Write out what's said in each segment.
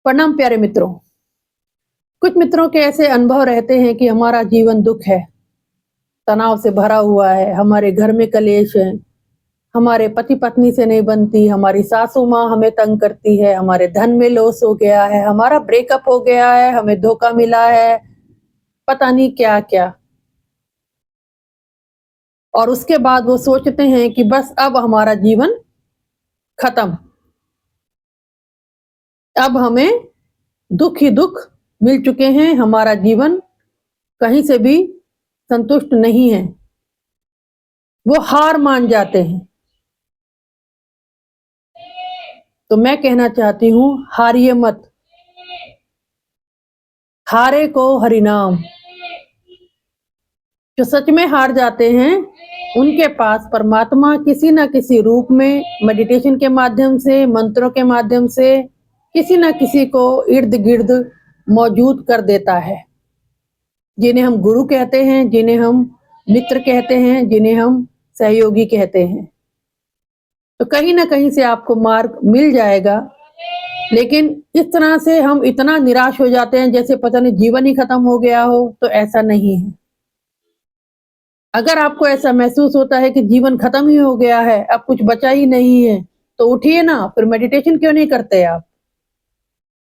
प्रणाम प्यारे मित्रों। कुछ मित्रों के ऐसे अनुभव रहते हैं कि हमारा जीवन दुख है, तनाव से भरा हुआ है, हमारे घर में कलेश है, हमारे पति पत्नी से नहीं बनती, हमारी सासू माँ हमें तंग करती है, हमारे धन में लॉस हो गया है, हमारा ब्रेकअप हो गया है, हमें धोखा मिला है, पता नहीं क्या क्या। और उसके बाद वो सोचते हैं कि बस अब हमारा जीवन खत्म, अब हमें दुख ही दुख मिल चुके हैं, हमारा जीवन कहीं से भी संतुष्ट नहीं है। वो हार मान जाते हैं। तो मैं कहना चाहती हूँ, हारिए मत, हारे को हरिनाम। जो सच में हार जाते हैं उनके पास परमात्मा किसी न किसी रूप में, मेडिटेशन के माध्यम से, मंत्रों के माध्यम से किसी न किसी को इर्द गिर्द मौजूद कर देता है, जिन्हें हम गुरु कहते हैं, जिन्हें हम मित्र कहते हैं, जिन्हें हम सहयोगी कहते हैं। तो कहीं ना कहीं से आपको मार्ग मिल जाएगा। लेकिन इस तरह से हम इतना निराश हो जाते हैं जैसे पता नहीं जीवन ही खत्म हो गया हो, तो ऐसा नहीं है। अगर आपको ऐसा महसूस होता है कि जीवन खत्म ही हो गया है, अब कुछ बचा ही नहीं है, तो उठिए ना, फिर मेडिटेशन क्यों नहीं करते आप?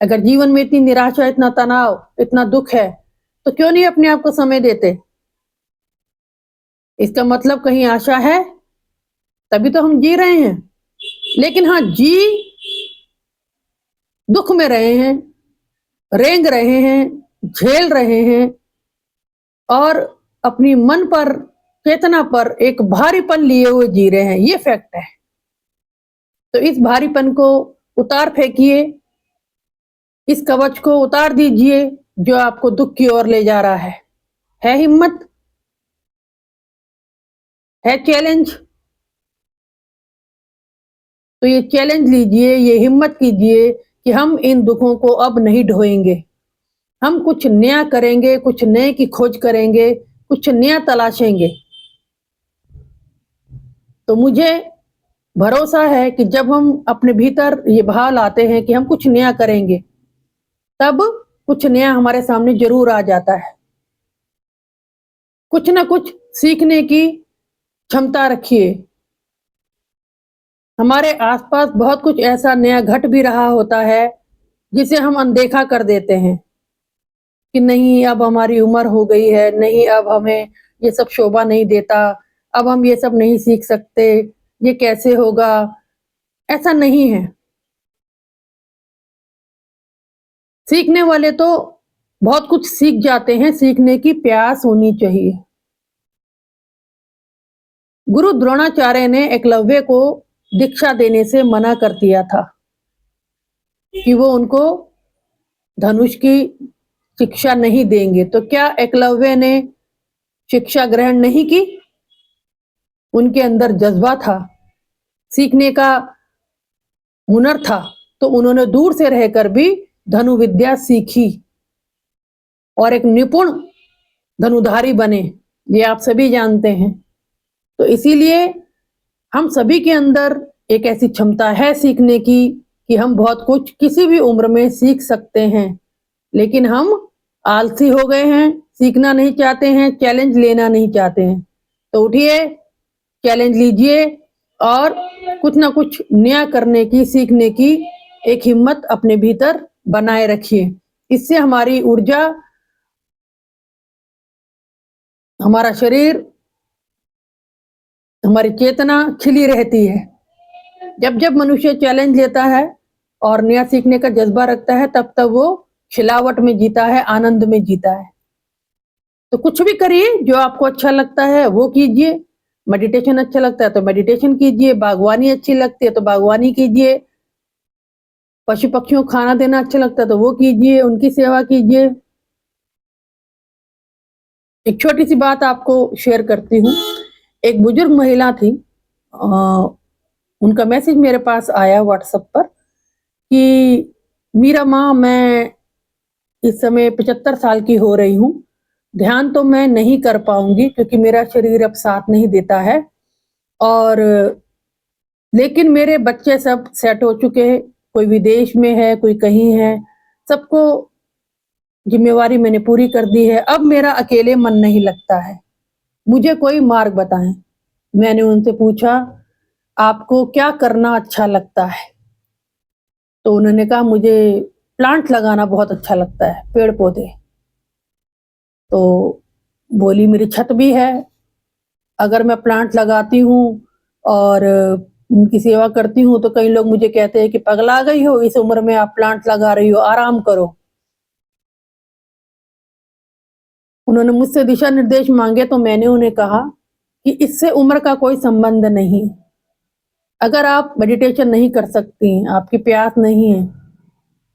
अगर जीवन में इतनी निराशा, इतना तनाव, इतना दुख है, तो क्यों नहीं अपने आप को समय देते? इसका मतलब कहीं आशा है, तभी तो हम जी रहे हैं। लेकिन हाँ, जी दुख में रहे हैं, रेंग रहे हैं, झेल रहे हैं और अपनी मन पर, चेतना पर एक भारीपन लिए हुए जी रहे हैं, ये फैक्ट है। तो इस भारीपन को उतार फेंकिए, इस कवच को उतार दीजिए जो आपको दुख की ओर ले जा रहा है। हिम्मत, है चैलेंज, तो ये चैलेंज लीजिए, ये हिम्मत कीजिए कि हम इन दुखों को अब नहीं ढोएंगे, हम कुछ नया करेंगे, कुछ नए की खोज करेंगे, कुछ नया तलाशेंगे। तो मुझे भरोसा है कि जब हम अपने भीतर ये भाव लाते हैं कि हम कुछ नया करेंगे, तब कुछ नया हमारे सामने जरूर आ जाता है। कुछ ना कुछ सीखने की क्षमता रखिए। हमारे आसपास बहुत कुछ ऐसा नया घट भी रहा होता है जिसे हम अनदेखा कर देते हैं कि नहीं, अब हमारी उम्र हो गई है, नहीं अब हमें ये सब शोभा नहीं देता, अब हम ये सब नहीं सीख सकते, ये कैसे होगा। ऐसा नहीं है। सीखने वाले तो बहुत कुछ सीख जाते हैं, सीखने की प्यास होनी चाहिए। गुरु द्रोणाचार्य ने एकलव्य को दीक्षा देने से मना कर दिया था कि वो उनको धनुष की शिक्षा नहीं देंगे। तो क्या एकलव्य ने शिक्षा ग्रहण नहीं की? उनके अंदर जज्बा था, सीखने का हुनर था, तो उन्होंने दूर से रहकर भी धनुविद्या सीखी और एक निपुण धनुधारी बने। ये आप सभी जानते हैं। तो इसीलिए हम सभी के अंदर एक ऐसी क्षमता है सीखने की कि हम बहुत कुछ किसी भी उम्र में सीख सकते हैं। लेकिन हम आलसी हो गए हैं, सीखना नहीं चाहते हैं, चैलेंज लेना नहीं चाहते हैं। तो उठिए, चैलेंज लीजिए और कुछ ना कुछ नया करने की, सीखने की एक हिम्मत अपने भीतर बनाए रखिए। इससे हमारी ऊर्जा, हमारा शरीर, हमारी चेतना खिली रहती है। जब जब मनुष्य चैलेंज लेता है और नया सीखने का जज्बा रखता है, तब तब वो खिलावट में जीता है, आनंद में जीता है। तो कुछ भी करिए, जो आपको अच्छा लगता है वो कीजिए। मेडिटेशन अच्छा लगता है तो मेडिटेशन कीजिए, बागवानी अच्छी लगती है तो बागवानी कीजिए, पशु पक्षियों को खाना देना अच्छा लगता है तो वो कीजिए, उनकी सेवा कीजिए। एक छोटी सी बात आपको शेयर करती हूँ। एक बुजुर्ग महिला थी, उनका मैसेज मेरे पास आया व्हाट्सएप पर कि मीरा माँ, मैं इस समय 75 साल की हो रही हूँ, ध्यान तो मैं नहीं कर पाऊंगी क्योंकि मेरा शरीर अब साथ नहीं देता है, और लेकिन मेरे बच्चे सब सेट हो चुके हैं, कोई विदेश में है, कोई कहीं है, सबको जिम्मेवारी मैंने पूरी कर दी है, अब मेरा अकेले मन नहीं लगता है, मुझे कोई मार्ग बताएं। मैंने उनसे पूछा, आपको क्या करना अच्छा लगता है? तो उन्होंने कहा, मुझे प्लांट लगाना बहुत अच्छा लगता है, पेड़ पौधे। तो बोली, मेरी छत भी है, अगर मैं प्लांट लगाती हूँ और उनकी सेवा करती हूँ तो कई लोग मुझे कहते हैं कि पगला गई हो, इस उम्र में आप प्लांट लगा रही हो, आराम करो। उन्होंने मुझसे दिशा निर्देश मांगे तो मैंने उन्हें कहा कि इससे उम्र का कोई संबंध नहीं। अगर आप मेडिटेशन नहीं कर सकती, आपकी प्यास नहीं है,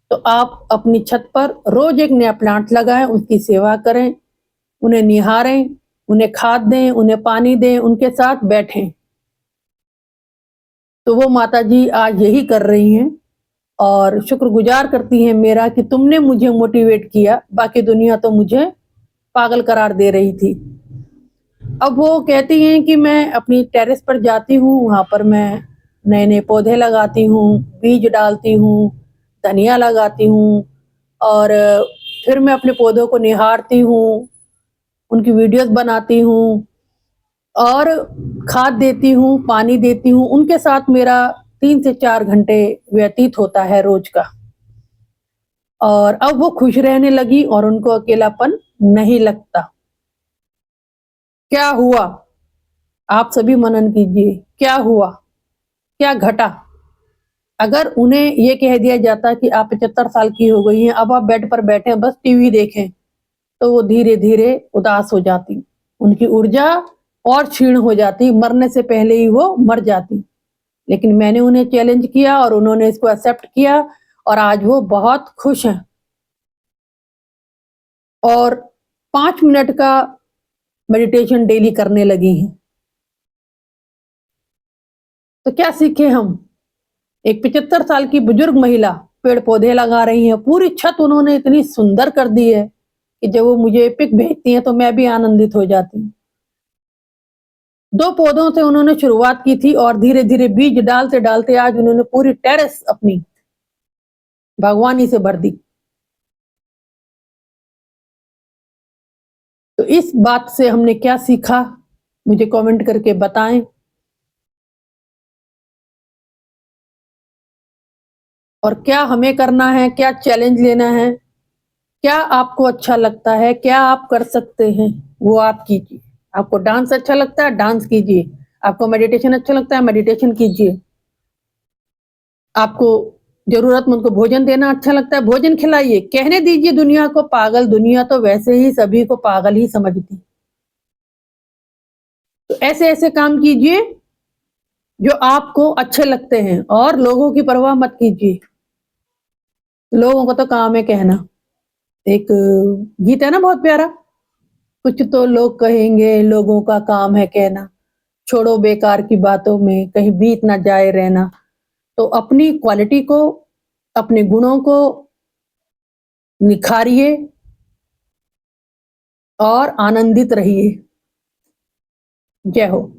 तो आप अपनी छत पर रोज एक नया प्लांट लगाएं, उसकी सेवा करें, उन्हें निहारें, उन्हें खाद दें, उन्हें पानी दें, उनके साथ बैठें। तो वो माताजी आज यही कर रही हैं और शुक्रगुजार करती हैं मेरा कि तुमने मुझे मोटिवेट किया, बाकी दुनिया तो मुझे पागल करार दे रही थी। अब वो कहती हैं कि मैं अपनी टेरेस पर जाती हूँ, वहाँ पर मैं नए-नए पौधे लगाती हूँ, बीज डालती हूँ, धनिया लगाती हूँ और फिर मैं अपने पौधों को निहारती हूँ, उनकी वीडियोज़ बनाती हूँ और खाद देती हूँ, पानी देती हूँ। उनके साथ मेरा 3 से 4 घंटे व्यतीत होता है रोज का। और अब वो खुश रहने लगी और उनको अकेलापन नहीं लगता। क्या हुआ? आप सभी मनन कीजिए, क्या हुआ? क्या घटा? अगर उन्हें ये कह दिया जाता कि आप 75 साल की हो गई हैं, अब आप बेड पर बैठे हैं, बस टीवी देखें, तो वो धीरे-धीरे उदास हो जाती। उनकी ऊर्जा और क्षीण हो जाती, मरने से पहले ही वो मर जाती। लेकिन मैंने उन्हें चैलेंज किया और उन्होंने इसको एक्सेप्ट किया और आज वो बहुत खुश हैं। और 5 मिनट का मेडिटेशन डेली करने लगी हैं। तो क्या सीखे हम? एक 75 साल की बुजुर्ग महिला पेड़ पौधे लगा रही है, पूरी छत उन्होंने इतनी सुंदर कर दी है कि जब वो मुझे पिक भेजती हैं तो मैं भी आनंदित हो जाती हूँ। 2 पौधों से उन्होंने शुरुआत की थी और धीरे-धीरे बीज डालते-डालते आज उन्होंने पूरी टेरेस अपनी बागवानी से भर दी। तो इस बात से हमने क्या सीखा? मुझे कमेंट करके बताएं। और क्या हमें करना है? क्या चैलेंज लेना है? क्या आपको अच्छा लगता है? क्या आप कर सकते हैं? वो आप कीजिए। आपको डांस अच्छा लगता है, डांस कीजिए। आपको मेडिटेशन अच्छा लगता है, मेडिटेशन कीजिए। आपको ज़रूरतमंद को भोजन देना अच्छा लगता है, भोजन खिलाइए। कहने दीजिए दुनिया को पागल, दुनिया तो वैसे ही सभी को पागल ही समझती। तो ऐसे-ऐसे काम कीजिए जो आपको अच्छे लगते हैं और लोगों की परवाह मत कीजिए। लोगों का तो काम है कहना। एक गीत है ना बहुत प्यारा, कुछ तो लोग कहेंगे, लोगों का काम है कहना, छोड़ो बेकार की बातों में, कहीं बीत ना जाए रहना। तो अपनी क्वालिटी को, अपने गुणों को निखारिए और आनंदित रहिए। जय हो।